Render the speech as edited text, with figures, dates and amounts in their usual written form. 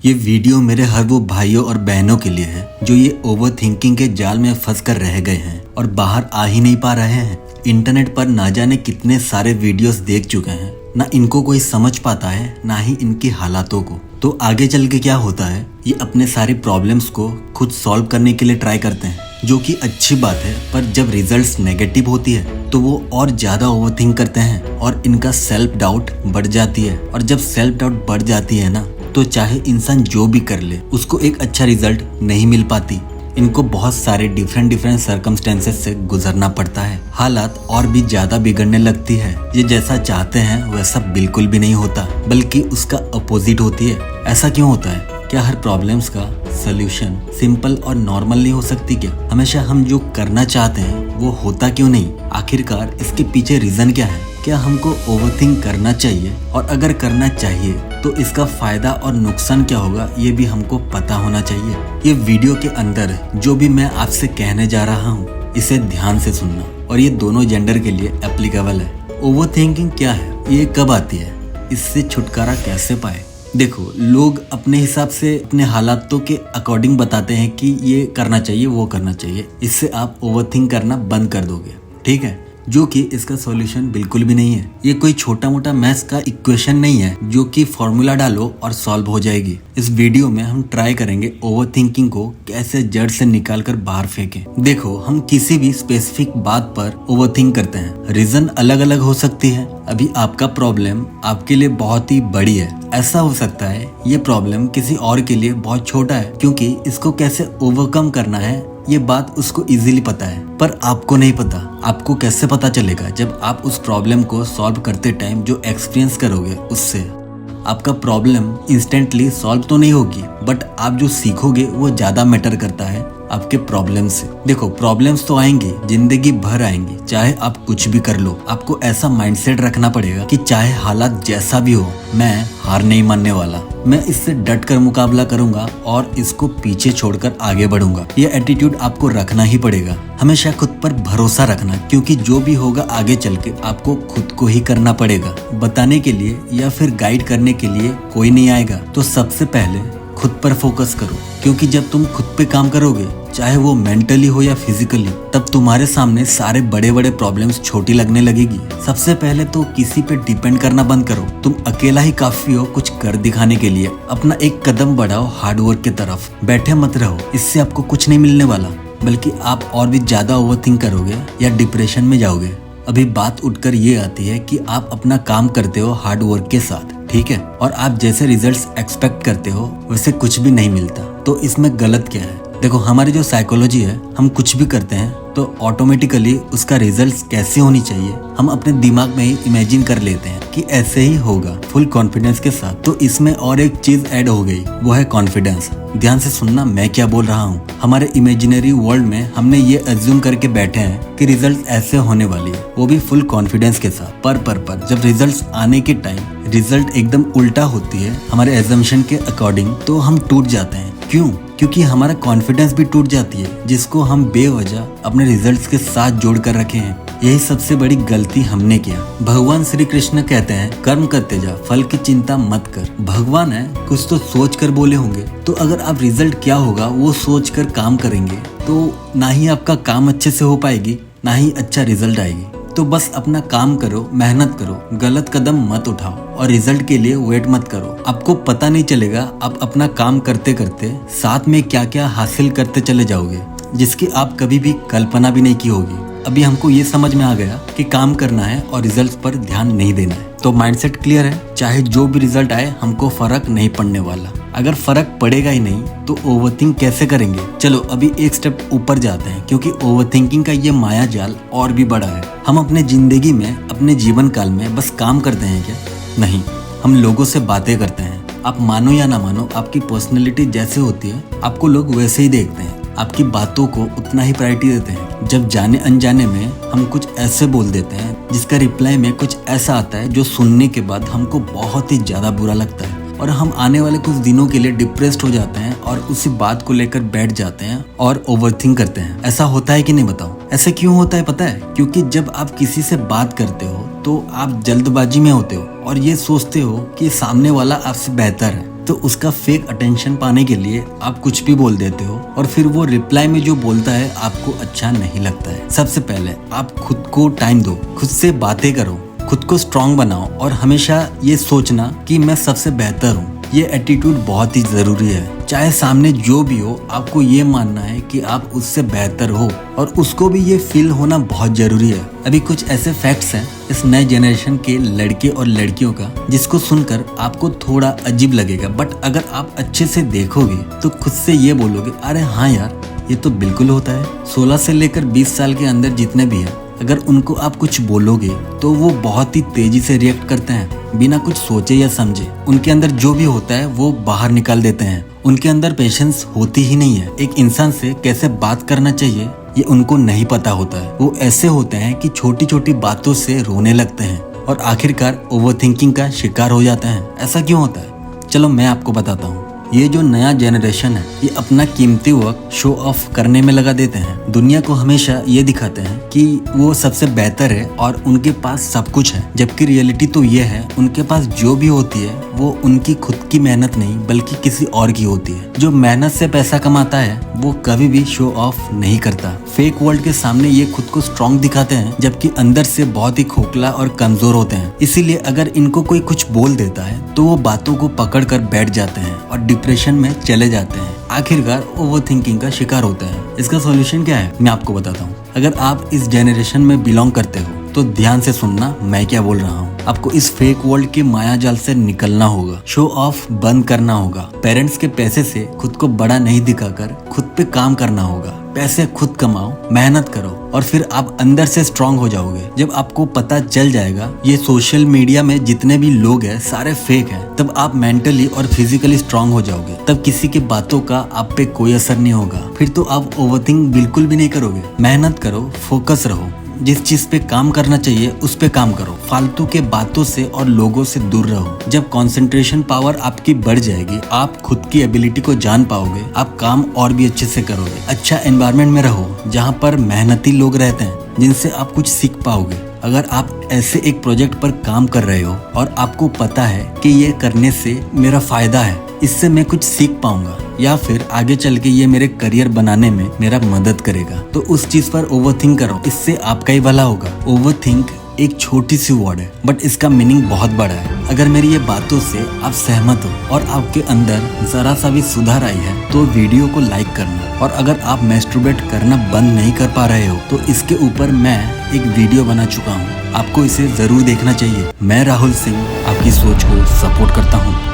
ये वीडियो मेरे हर वो भाइयों और बहनों के लिए है जो ये ओवर थिंकिंग के जाल में फंस कर रह गए हैं और बाहर आ ही नहीं पा रहे हैं। इंटरनेट पर ना जाने कितने सारे वीडियोस देख चुके हैं, ना इनको कोई समझ पाता है ना ही इनकी हालातों को। तो आगे चल के क्या होता है, ये अपने सारी प्रॉब्लम्स को खुद सॉल्व करने के लिए ट्राई करते हैं, जो कि अच्छी बात है। पर जब रिजल्ट्स नेगेटिव होती है तो वो और ज्यादा ओवरथिंक करते हैं और इनका सेल्फ डाउट बढ़ जाती है। और जब सेल्फ डाउट बढ़ जाती है ना, तो चाहे इंसान जो भी कर ले उसको एक अच्छा रिजल्ट नहीं मिल पाती। इनको बहुत सारे डिफरेंट सर्कमस्टेंसेस से गुजरना पड़ता है। हालात और भी ज्यादा बिगड़ने लगती है। ये जैसा चाहते हैं वैसा बिल्कुल भी नहीं होता, बल्कि उसका अपोजिट होती है। ऐसा क्यों होता है? क्या हर प्रॉब्लम्स का सॉल्यूशन सिंपल और नॉर्मल नहीं हो सकती क्या? हमेशा हम जो करना चाहते हैं वो होता क्यों नहीं? आखिरकार इसके पीछे रीजन क्या है? क्या हमको ओवरथिंक करना चाहिए? और अगर करना चाहिए तो इसका फायदा और नुकसान क्या होगा, ये भी हमको पता होना चाहिए। ये वीडियो के अंदर जो भी मैं आपसे कहने जा रहा हूँ, इसे ध्यान से सुनना, और ये दोनों जेंडर के लिए एप्लीकेबल है। ओवरथिंकिंग क्या है, ये कब आती है, इससे छुटकारा कैसे पाए? देखो, लोग अपने हिसाब से अपने हालातों के अकॉर्डिंग बताते हैं कि ये करना चाहिए, वो करना चाहिए। इससे आप ओवरथिंक करना बंद कर दोगे, ठीक है? जो कि इसका सॉल्यूशन बिल्कुल भी नहीं है। ये कोई छोटा मोटा मैथ्स का इक्वेशन नहीं है जो कि फॉर्मूला डालो और सॉल्व हो जाएगी। इस वीडियो में हम ट्राई करेंगे ओवरथिंकिंग को कैसे जड़ से निकाल कर बाहर फेंकें। देखो, हम किसी भी स्पेसिफिक बात पर ओवरथिंक करते हैं। रीजन अलग अलग हो सकती है। अभी आपका प्रॉब्लम आपके लिए बहुत ही बड़ी है। ऐसा हो सकता है ये प्रॉब्लम किसी और के लिए बहुत छोटा है, क्योंकि इसको कैसे ओवरकम करना है ये बात उसको इजीली पता है, पर आपको नहीं पता। आपको कैसे पता चलेगा? जब आप उस प्रॉब्लम को सॉल्व करते टाइम जो एक्सपीरियंस करोगे उससे। आपका प्रॉब्लम इंस्टेंटली सॉल्व तो नहीं होगी, बट आप जो सीखोगे वो ज्यादा मैटर करता है आपके प्रॉब्लम से। देखो, प्रॉब्लम्स तो आएंगे, जिंदगी भर आएंगी, चाहे आप कुछ भी कर लो। आपको ऐसा माइंडसेट रखना पड़ेगा कि चाहे हालात जैसा भी हो, मैं हार नहीं मानने वाला। मैं इससे डट कर मुकाबला करूंगा और इसको पीछे छोड़कर आगे बढ़ूंगा। ये एटीट्यूड आपको रखना ही पड़ेगा। हमेशा खुद पर भरोसा रखना, क्योंकि जो भी होगा आगे चल के आपको खुद को ही करना पड़ेगा। बताने के लिए या फिर गाइड करने के लिए कोई नहीं आएगा। तो सबसे पहले खुद पर फोकस करो, क्योंकि जब तुम खुद पे काम करोगे, चाहे वो मेंटली हो या फिजिकली, तब तुम्हारे सामने सारे बड़े बड़े प्रॉब्लम्स छोटी लगने लगेगी। सबसे पहले तो किसी पे डिपेंड करना बंद करो। तुम अकेला ही काफी हो कुछ कर दिखाने के लिए। अपना एक कदम बढ़ाओ हार्डवर्क की तरफ। बैठे मत रहो, इससे आपको कुछ नहीं मिलने वाला, बल्कि आप और भी ज्यादा ओवरथिंक करोगे या डिप्रेशन में जाओगे। अभी बात उठकर ये आती है कि आप अपना काम करते हो हार्डवर्क के साथ, ठीक है, और आप जैसे रिजल्ट्स एक्सपेक्ट करते हो वैसे कुछ भी नहीं मिलता। तो इसमें गलत क्या है? देखो, हमारी जो साइकोलॉजी है, हम कुछ भी करते हैं तो ऑटोमेटिकली उसका रिजल्ट्स कैसे होनी चाहिए हम अपने दिमाग में ही इमेजिन कर लेते हैं कि ऐसे ही होगा, फुल कॉन्फिडेंस के साथ। तो इसमें और एक चीज ऐड हो गई, वो है कॉन्फिडेंस। ध्यान से सुनना मैं क्या बोल रहा हूँ। हमारे इमेजिनरी वर्ल्ड में हमने ये अज्यूम करके बैठे हैं कि रिजल्ट ऐसे होने वाली है, वो भी फुल कॉन्फिडेंस के साथ। पर जब रिजल्ट आने के टाइम रिजल्ट एकदम उल्टा होती है हमारे एजम्पशन के अकॉर्डिंग, तो हम टूट जाते हैं। क्यों? क्योंकि हमारा कॉन्फिडेंस भी टूट जाती है, जिसको हम बेवजह अपने रिजल्ट्स के साथ जोड़ कर रखे हैं। यही सबसे बड़ी गलती हमने किया। भगवान श्री कृष्ण कहते हैं, कर्म करते जा, फल की चिंता मत कर। भगवान है, कुछ तो सोच कर बोले होंगे। तो अगर आप रिजल्ट क्या होगा वो सोच कर काम करेंगे, तो ना ही आपका काम अच्छे से हो पाएगी, ना ही अच्छा रिजल्ट आएगी। तो बस अपना काम करो, मेहनत करो, गलत कदम मत उठाओ और रिजल्ट के लिए वेट मत करो। आपको पता नहीं चलेगा आप अपना काम करते करते साथ में क्या क्या हासिल करते चले जाओगे, जिसकी आप कभी भी कल्पना भी नहीं की होगी। अभी हमको ये समझ में आ गया कि काम करना है और रिजल्ट पर ध्यान नहीं देना है। तो माइंडसेट क्लियर है, चाहे जो भी रिजल्ट आए हमको फर्क नहीं पड़ने वाला। अगर फर्क पड़ेगा ही नहीं तो ओवरथिंक कैसे करेंगे? चलो अभी एक स्टेप ऊपर जाते हैं, क्योंकि ओवरथिंकिंग का ये माया जाल और भी बड़ा है। हम अपने जिंदगी में, अपने जीवन काल में बस काम करते हैं क्या? नहीं, हम लोगों से बातें करते हैं। आप मानो या ना मानो, आपकी पर्सनैलिटी जैसे होती है आपको लोग वैसे ही देखते हैं। आपकी बातों को उतना ही प्रायोरिटी देते हैं। जब जाने अनजाने में हम कुछ ऐसे बोल देते हैं जिसका रिप्लाई में कुछ ऐसा आता है जो सुनने के बाद हमको बहुत ही ज्यादा बुरा लगता है, और हम आने वाले कुछ दिनों के लिए डिप्रेस्ड हो जाते हैं और उसी बात को लेकर बैठ जाते हैं और ओवरथिंक करते हैं। ऐसा होता है कि नहीं बताओ? ऐसे क्यों होता है पता है? क्योंकि जब आप किसी से बात करते हो तो आप जल्दबाजी में होते हो और ये सोचते हो कि सामने वाला आपसे बेहतर है। तो उसका फेक अटेंशन पाने के लिए आप कुछ भी बोल देते हो और फिर वो रिप्लाई में जो बोलता है आपको अच्छा नहीं लगता है। सबसे पहले आप खुद को टाइम दो, खुद से बातें करो, खुद को स्ट्रांग बनाओ और हमेशा ये सोचना कि मैं सबसे बेहतर हूँ। ये एटीट्यूड बहुत ही जरूरी है। चाहे सामने जो भी हो, आपको ये मानना है कि आप उससे बेहतर हो और उसको भी ये फील होना बहुत जरूरी है। अभी कुछ ऐसे फैक्ट्स हैं इस नए जनरेशन के लड़के और लड़कियों का जिसको सुनकर आपको थोड़ा अजीब लगेगा, बट अगर आप अच्छे से देखोगे तो खुद से ये बोलोगे, अरे हाँ यार, ये तो बिल्कुल होता है। 16 से लेकर 20 साल के अंदर जितने भी हैं, अगर उनको आप कुछ बोलोगे तो वो बहुत ही तेजी से रिएक्ट करते हैं, बिना कुछ सोचे या समझे। उनके अंदर जो भी होता है वो बाहर निकाल देते हैं। उनके अंदर पेशेंस होती ही नहीं है। एक इंसान से कैसे बात करना चाहिए ये उनको नहीं पता होता है। वो ऐसे होते हैं कि छोटी छोटी बातों से रोने लगते हैं और आखिरकार ओवरथिंकिंग का शिकार हो जाते हैं। ऐसा क्यों होता है? चलो मैं आपको बताता हूँ। ये जो नया जनरेशन है, ये अपना कीमती वक्त शो ऑफ करने में लगा देते हैं। दुनिया को हमेशा ये दिखाते हैं कि वो सबसे बेहतर है और उनके पास सब कुछ है, जबकि रियलिटी तो ये है उनके पास जो भी होती है वो उनकी खुद की मेहनत नहीं बल्कि किसी और की होती है। जो मेहनत से पैसा कमाता है वो कभी भी शो ऑफ नहीं करता। फेक वर्ल्ड के सामने ये खुद को स्ट्रांग दिखाते हैं, जबकि अंदर से बहुत ही खोखला और कमजोर होते हैं। इसीलिए अगर इनको कोई कुछ बोल देता है तो वो बातों को पकड़ कर बैठ जाते हैं और डिप्रेशन में चले जाते हैं। आखिरकार ओवरथिंकिंग का शिकार होते हैं। इसका सॉल्यूशन क्या है, मैं आपको बताता हूँ। अगर आप इस जनरेशन में बिलोंग करते हो तो ध्यान से सुनना मैं क्या बोल रहा हूँ। आपको इस फेक वर्ल्ड के माया जाल से निकलना होगा, शो ऑफ बंद करना होगा। पेरेंट्स के पैसे से खुद को बड़ा नहीं दिखाकर खुद पे काम करना होगा। पैसे खुद कमाओ, मेहनत करो और फिर आप अंदर से स्ट्रांग हो जाओगे। जब आपको पता चल जाएगा ये सोशल मीडिया में जितने भी लोग हैं सारे फेक हैं, तब आप मेंटली और फिजिकली स्ट्रांग हो जाओगे। तब किसी की बातों का आप पे कोई असर नहीं होगा। फिर तो आप ओवरथिंक बिल्कुल भी नहीं करोगे। मेहनत करो, फोकस रहो, जिस चीज पे काम करना चाहिए उस पे काम करो। फालतू के बातों से और लोगों से दूर रहो। जब कंसंट्रेशन पावर आपकी बढ़ जाएगी, आप खुद की एबिलिटी को जान पाओगे, आप काम और भी अच्छे से करोगे। अच्छा एनवायरनमेंट में रहो जहाँ पर मेहनती लोग रहते हैं जिनसे आप कुछ सीख पाओगे। अगर आप ऐसे एक प्रोजेक्ट पर काम कर रहे हो और आपको पता है कि ये करने से मेरा फायदा है, इससे मैं कुछ सीख पाऊंगा या फिर आगे चल के ये मेरे करियर बनाने में मेरा मदद करेगा, तो उस चीज पर ओवरथिंक करो। इससे आपका ही भला होगा। ओवरथिंक एक छोटी सी वर्ड है बट इसका मीनिंग बहुत बड़ा है। अगर मेरी ये बातों से आप सहमत हो और आपके अंदर जरा सा भी सुधार आई है तो वीडियो को लाइक करना। और अगर आप मैस्टरबेट करना बंद नहीं कर पा रहे हो तो इसके ऊपर मैं एक वीडियो बना चुका हूँ, आपको इसे जरूर देखना चाहिए। मैं राहुल सिंह आपकी सोच को सपोर्ट करता हूँ।